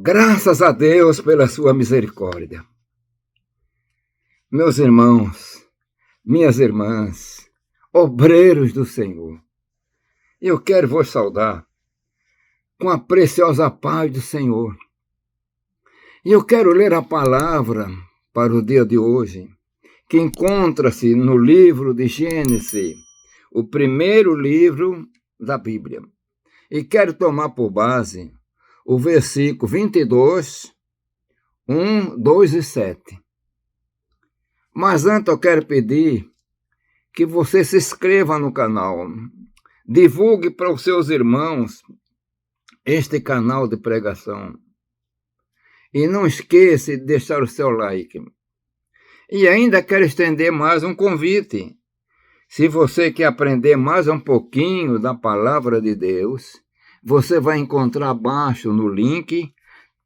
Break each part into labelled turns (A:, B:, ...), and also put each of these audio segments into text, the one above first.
A: Graças a Deus pela sua misericórdia. Meus irmãos, minhas irmãs, obreiros do Senhor, eu quero vos saudar com a preciosa paz do Senhor. E eu quero ler a palavra para o dia de hoje, que encontra-se no livro de Gênesis, o primeiro livro da Bíblia. E quero tomar por base o versículo 22, 1, 2 e 7. Mas antes eu quero pedir que você se inscreva no canal, divulgue para os seus irmãos este canal de pregação. E não esqueça de deixar o seu like. E ainda quero estender mais um convite. Se você quer aprender mais um pouquinho da palavra de Deus, você vai encontrar abaixo no link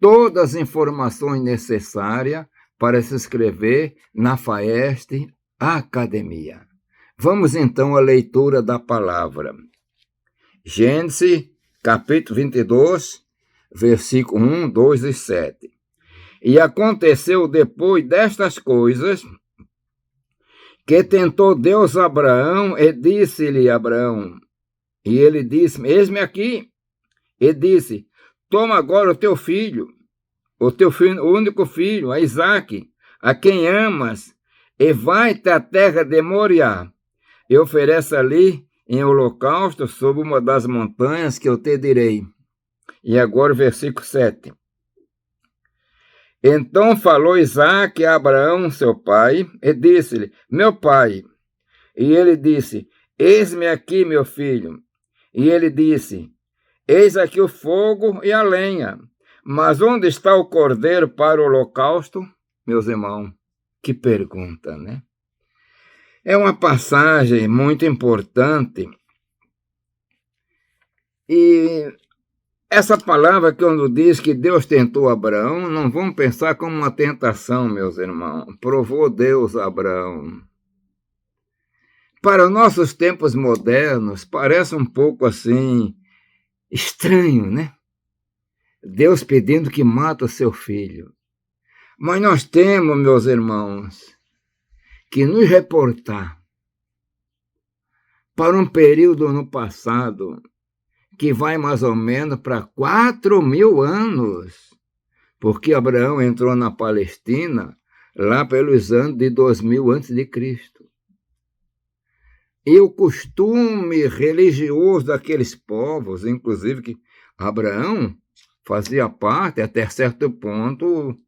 A: todas as informações necessárias para se inscrever na FAEST Academia. Vamos então à leitura da palavra. Gênesis, capítulo 22, versículo 1, 2 e 7. E aconteceu depois destas coisas, que tentou Deus Abraão e disse-lhe Abraão, e ele disse, eis-me aqui, e disse, toma agora o teu filho, o único filho, a Isaque, a quem amas, e vai-te à terra de Moriá, e oferece ali em holocausto sobre uma das montanhas que eu te direi. E agora o versículo 7. Então falou Isaque a Abraão, seu pai, e disse-lhe, meu pai. E ele disse, eis-me aqui, meu filho. E ele disse, eis aqui o fogo e a lenha, mas onde está o cordeiro para o holocausto? Meus irmãos, que pergunta, né? É uma passagem muito importante. E essa palavra que quando diz que Deus tentou Abraão, não vamos pensar como uma tentação, meus irmãos. Provou Deus a Abraão. Para os nossos tempos modernos, parece um pouco assim, estranho, né? Deus pedindo que mate o seu filho. Mas nós temos, meus irmãos, que nos reportar para um período no passado que vai mais ou menos para 4.000 anos, porque Abraão entrou na Palestina lá pelos anos de 2000 a.C. E o costume religioso daqueles povos, inclusive que Abraão fazia parte, até certo ponto,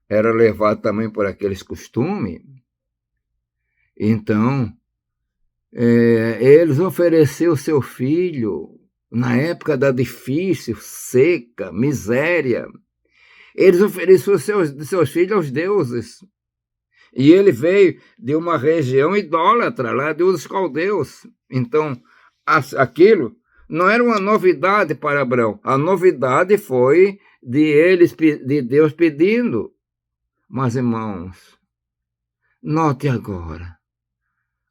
A: era levado também por aqueles costumes. Então, eles ofereceram seu filho na época da difícil, seca, miséria. Eles ofereceram seus filhos aos deuses. E ele veio de uma região idólatra, lá dos caldeus. Então, aquilo não era uma novidade para Abraão. A novidade foi de Deus pedindo. Mas, irmãos, note agora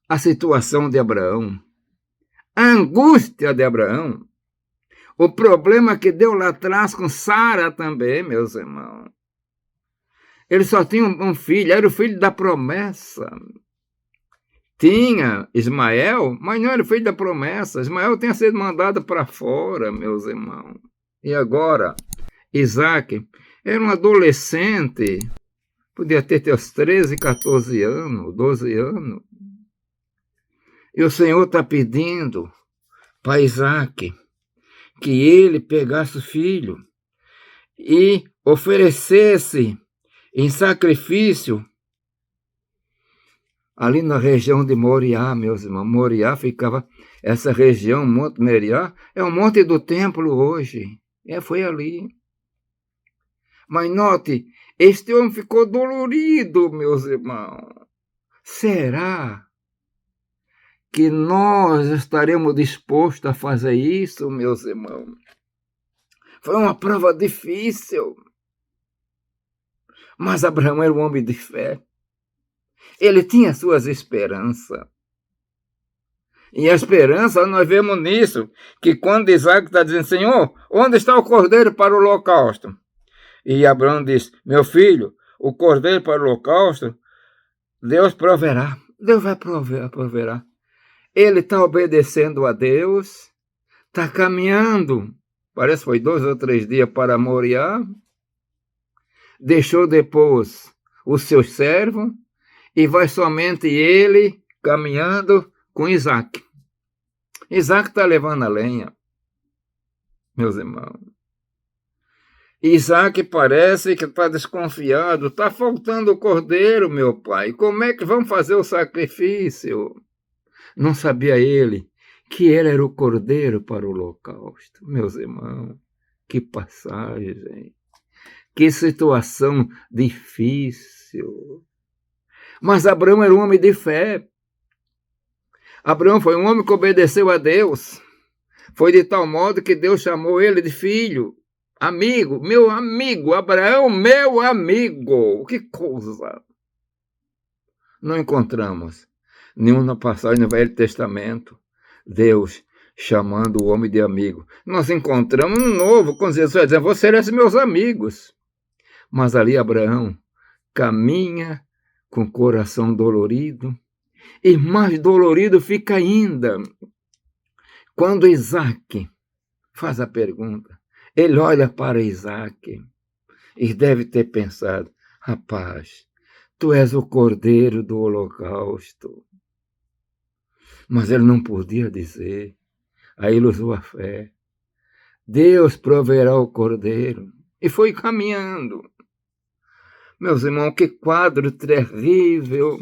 A: a situação de Abraão, a angústia de Abraão, o problema que deu lá atrás com Sara também, meus irmãos. Ele só tinha um filho, era o filho da promessa. Tinha Ismael, mas não era o filho da promessa. Ismael tinha sido mandado para fora, meus irmãos. E agora, Isaque era um adolescente, podia ter uns 13, 14 anos, 12 anos. E o Senhor está pedindo para Isaque que ele pegasse o filho e oferecesse em sacrifício ali na região de Moriá, meus irmãos. Moriá ficava, essa região, Monte Moriá, é o monte do templo hoje. Foi ali. Mas note, este homem ficou dolorido, meus irmãos. Será que nós estaremos dispostos a fazer isso, meus irmãos? Foi uma prova difícil. Mas Abraão era um homem de fé. Ele tinha suas esperanças. E a esperança, nós vemos nisso, que quando Isaac está dizendo, Senhor, onde está o cordeiro para o holocausto? E Abraão disse: meu filho, o cordeiro para o holocausto, Deus proverá. Deus vai proverá. Ele está obedecendo a Deus, está caminhando, parece que foi 2 ou 3 dias para Moriá, deixou depois o seu servo e vai somente ele caminhando com Isaac. Isaac está levando a lenha, meus irmãos. Isaac parece que está desconfiado, está faltando o cordeiro, meu pai. Como é que vamos fazer o sacrifício? Não sabia ele que ele era o cordeiro para o holocausto. Meus irmãos, que passagem, que situação difícil. Mas Abraão era um homem de fé. Abraão foi um homem que obedeceu a Deus. Foi de tal modo que Deus chamou ele de filho, amigo, meu amigo, Abraão, meu amigo. Que coisa! Não encontramos nenhuma passagem no Velho Testamento, Deus chamando o homem de amigo. Nós encontramos no Novo, quando Jesus vai dizer: vocês eram meus amigos. Mas ali Abraão caminha com o coração dolorido, e mais dolorido fica ainda quando Isaac faz a pergunta. Ele olha para Isaac e deve ter pensado: rapaz, tu és o cordeiro do holocausto. Mas ele não podia dizer. Aí ele usou a fé. Deus proverá o cordeiro. E foi caminhando. Meus irmãos, que quadro terrível.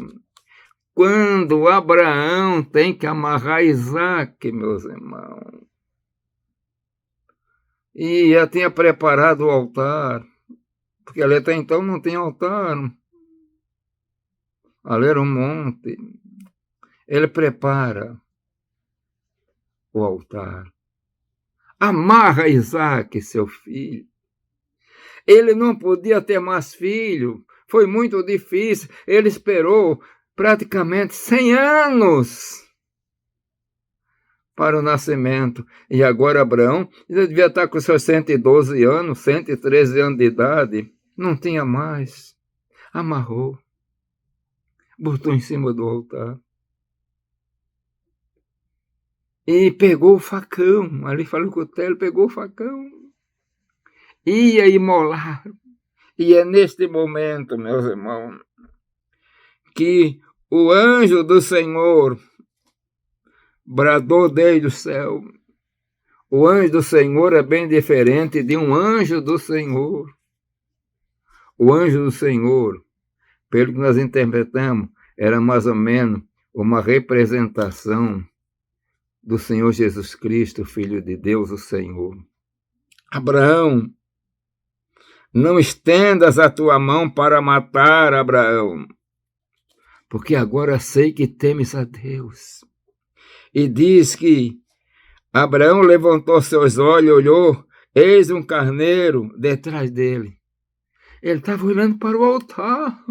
A: Quando Abraão tem que amarrar Isaac, meus irmãos. E já tinha preparado o altar. Porque ali até então não tinha altar. Ali era um monte. Ele prepara o altar. Amarra Isaac, seu filho. Ele não podia ter mais filho. Foi muito difícil. Ele esperou praticamente 100 anos para o nascimento. E agora Abraão, ele devia estar com seus 112 anos, 113 anos de idade. Não tinha mais. Amarrou. Botou em cima do altar. E pegou o facão. Ali falou com o cutelo, pegou o facão. Ia imolar. E é neste momento, meus irmãos, que o anjo do Senhor bradou desde o céu. O anjo do Senhor é bem diferente de um anjo do Senhor. O anjo do Senhor, pelo que nós interpretamos, era mais ou menos uma representação do Senhor Jesus Cristo, Filho de Deus, o Senhor. Abraão, não estendas a tua mão para matar Abraão, porque agora sei que temes a Deus. E diz que Abraão levantou seus olhos e olhou, eis um carneiro detrás dele. Ele estava olhando para o altar.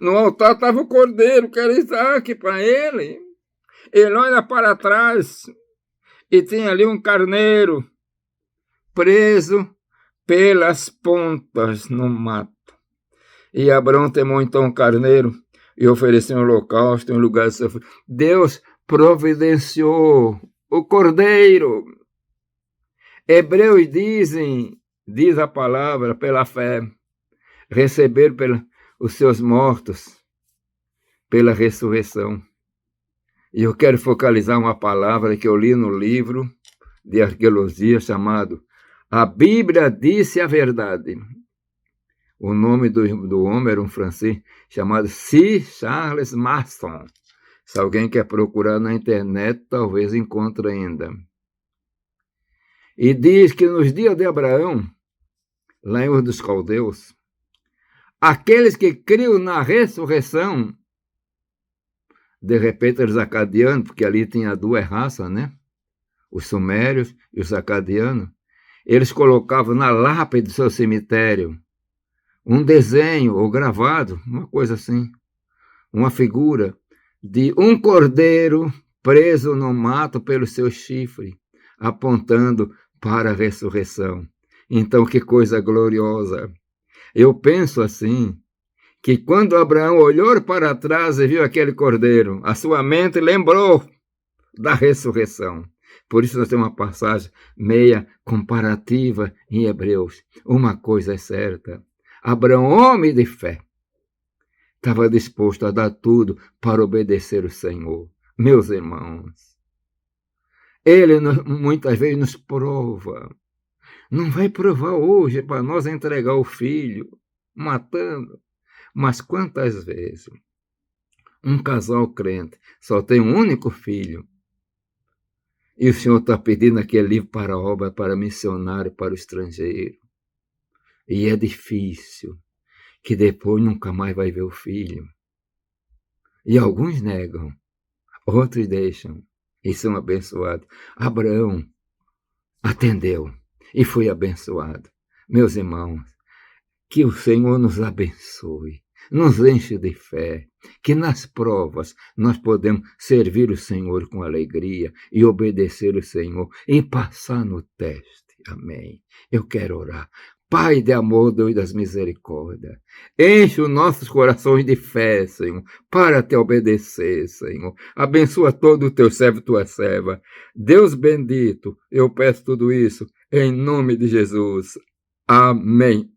A: No altar estava o cordeiro, que era Isaac para ele. Ele olha para trás e tem ali um carneiro preso pelas pontas no mato. E Abraão temou então o carneiro e ofereceu um holocausto em lugar de seu filho. Deus providenciou o cordeiro. Hebreus diz a palavra, pela fé, receber os seus mortos pela ressurreição. E eu quero focalizar uma palavra que eu li no livro de arqueologia chamado A Bíblia Disse a Verdade. O nome do homem era um francês chamado C. Charles Masson. Se alguém quer procurar na internet, talvez encontre ainda. E diz que nos dias de Abraão, lá em Ur dos Caldeus, aqueles que criam na ressurreição, de repente eles acadianos, porque ali tinha 2 raças, né? Os sumérios e os acadianos, eles colocavam na lápide do seu cemitério um desenho ou gravado, uma coisa assim, uma figura de um cordeiro preso no mato pelo seu chifre, apontando para a ressurreição. Então, que coisa gloriosa. Eu penso assim, que quando Abraão olhou para trás e viu aquele cordeiro, a sua mente lembrou da ressurreição. Por isso nós temos uma passagem meia comparativa em Hebreus. Uma coisa é certa, Abraão, homem de fé, estava disposto a dar tudo para obedecer o Senhor. Meus irmãos, ele muitas vezes nos prova. Não vai provar hoje para nós entregar o filho, matando. Mas quantas vezes um casal crente só tem um único filho e o Senhor está pedindo aquele livro para a obra, para missionário, para o estrangeiro. E é difícil, que depois nunca mais vai ver o filho. E alguns negam, outros deixam e são abençoados. Abraão atendeu e foi abençoado. Meus irmãos, que o Senhor nos abençoe, nos enche de fé, que nas provas nós podemos servir o Senhor com alegria e obedecer o Senhor e passar no teste. Amém. Eu quero orar. Pai de amor, Deus das misericórdias, enche os nossos corações de fé, Senhor, para te obedecer, Senhor. Abençoa todo o teu servo e tua serva. Deus bendito, eu peço tudo isso em nome de Jesus. Amém.